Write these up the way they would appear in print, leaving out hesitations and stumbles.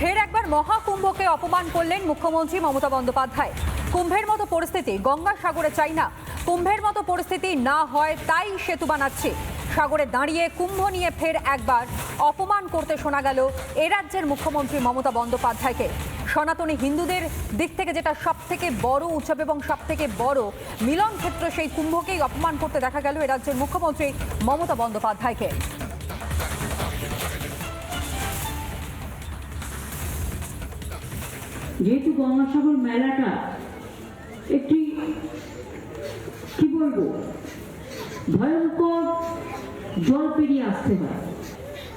ফের একবার মহাকুম্ভকে অপমান করলেন মুখ্যমন্ত্রী মমতা বন্দ্যোপাধ্যায়। কুম্ভের মতো পরিস্থিতি গঙ্গাসাগরে চাই না, কুম্ভের মতো পরিস্থিতি না হয় তাই সেতু বানাচ্ছে। সাগরে দাঁড়িয়ে কুম্ভ নিয়ে ফের একবার অপমান করতে শোনা গেল এ রাজ্যের মুখ্যমন্ত্রী মমতা বন্দ্যোপাধ্যায়কে। সনাতনী হিন্দুদের দিক থেকে যেটা সব থেকে বড় উৎসব এবং সব থেকে বড় মিলন ক্ষেত্র, সেই কুম্ভকেই অপমান করতে দেখা গেল এ রাজ্যের মুখ্যমন্ত্রী মমতা বন্দ্যোপাধ্যায়কে। যেহেতু গঙ্গাসাগর মেলাটা একটি কি বলবো ভয়ঙ্কর জল পেরিয়ে আসতে হয়।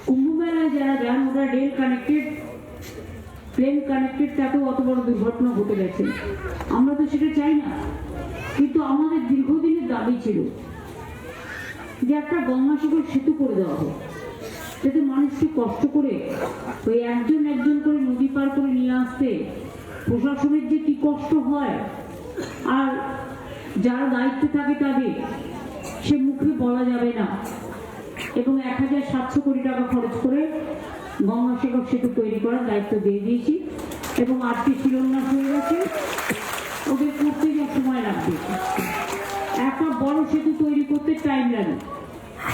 কুম্ভ মেলায় যারা যান ওরা রেল কানেক্টেড, প্লেন কানেক্টেড, তাতেও অত বড় দুর্ঘটনা ঘটে গেছে। আমরা তো সেটা চাই না, কিন্তু আমাদের দীর্ঘদিনের দাবি ছিল যে একটা গঙ্গাসাগর সেতু করে দেওয়া হোক, যাতে মানুষকে কষ্ট করে ওই একজন একজন করে নদী পার করে নিয়ে আসতে প্রশাসনের যে কি কষ্ট হয়, আর যারা দায়িত্বে থাকে তাদের সে মুখে বলা যাবে না। এবং 1700 কোটি টাকা খরচ করে গঙ্গাসাগর সেতু তৈরি করার দায়িত্ব দিয়ে দিয়েছি এবং আজকে শিলান্যাস হয়ে গেছে। ওদের করতে যা সময় লাগবে, একটা বড় সেতু তৈরি করতে টাইম লাগে,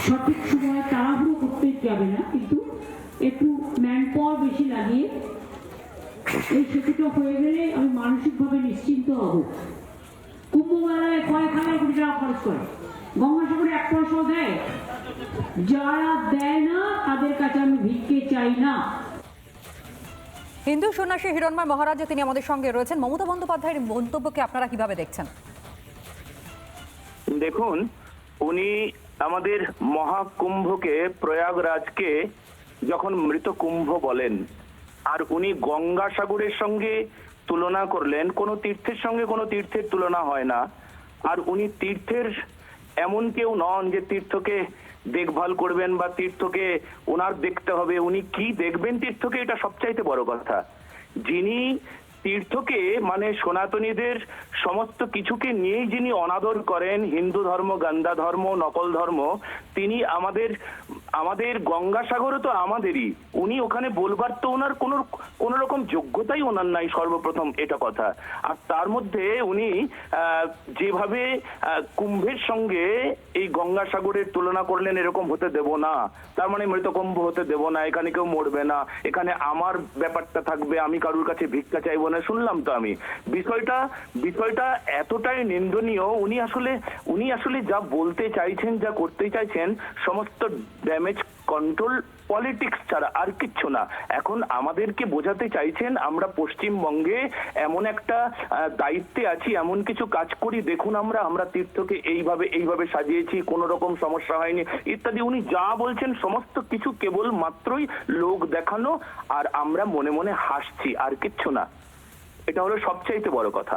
সঠিক সময় তাড়াহুড়ো করতে যাবে না, কিন্তু একটু ম্যান পাওয়ার বেশি লাগিয়ে এই সেতুটা হয়ে গেলে আমি মানসিকভাবে নিশ্চিন্ত হব। কুম্ভ মেলায় কয়েক হাজার কোটি টাকা খরচ করে, গঙ্গাসাগরে 1 পয়সাও দেয়। যারা দেয় না তাদের কাছে আমি ভিক্ষে চাই না। হিন্দু সন্ন্যাসী হিরণময় মহারাজ তিনি আমাদের সঙ্গে রয়েছেন। মমতা বন্দ্যোপাধ্যায়ের মন্তব্যকে আপনারা কিভাবে দেখছেন? দেখুন, উনি আমাদের মহাকুম্ভকে, প্রয়াগরাজকে যখন মৃত কুম্ভ বলেন, আর উনি গঙ্গাসাগরের সঙ্গে তুলনা করলেন, কোনো তীর্থের সঙ্গে কোনো তীর্থের তুলনা হয় না। আর উনি তীর্থের এমন কেউ নন যে তীর্থকে দেখভাল করবেন বা তীর্থকে ওনার দেখতে হবে। উনি কি দেখবেন তীর্থকে, এটা সবচাইতে বড় কথা। যিনি তীর্থকে মানে সনাতনীদের সমস্ত কিছুকে নিয়েই যিনি অনাদর করেন, হিন্দু ধর্ম, গান্দা ধর্ম, নকল ধর্ম, তিনি আমাদের গঙ্গাসাগরও তো আমাদেরই। উনি ওখানে বলবার তো ওনার কোনো রকম যোগ্যতাই ওনার নাই, সর্বপ্রথম এটা কথা। আর তার মধ্যে উনি যেভাবে কুম্ভের সঙ্গে এই গঙ্গাসাগরের তুলনা করলেন, এরকম হতে দেব না, তার মানে মৃত কুম্ভ হতে দেব না, এখানে কেউ মরবে না, এখানে আমার ব্যাপারটা থাকবে, আমি কারুর কাছে ভিক্ষা চাইবো না। শুনলাম তো আমি বিষয়টা এতটাই নিন্দনীয়। উনি আসলে যা বলতে চাইছেন, যা করতে চাইছেন, সমস্ত ড্যামেজ কন্ট্রোল পলিটিক্স ছাড়া আর কিচ্ছু না। এখন আমাদেরকে বোঝাতে চাইছেন আমরা পশ্চিমবঙ্গে এমন একটা দায়িত্বে আছি, এমন কিছু কাজ করি, দেখুন আমরা তীর্থকে এইভাবে সাজিয়েছি, কোনো রকম সমস্যা হয়নি ইত্যাদি। উনি যা বলছেন সমস্ত কিছু কেবল মাত্রই লোক দেখানো, আর আমরা মনে মনে হাসছি, আর কিচ্ছু না। এটা হলো সবচাইতে বড় কথা।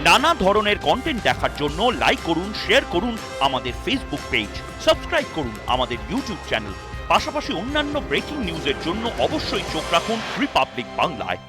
নানা ধরনের কন্টেন্ট দেখার জন্য লাইক করুন, শেয়ার করুন আমাদের ফেসবুক পেজ, সাবস্ক্রাইব করুন আমাদের ইউটিউব চ্যানেল। পাশাপাশি অন্যান্য ব্রেকিং নিউজের জন্য অবশ্যই চোখ রাখুন রিপাবলিক বাংলায়।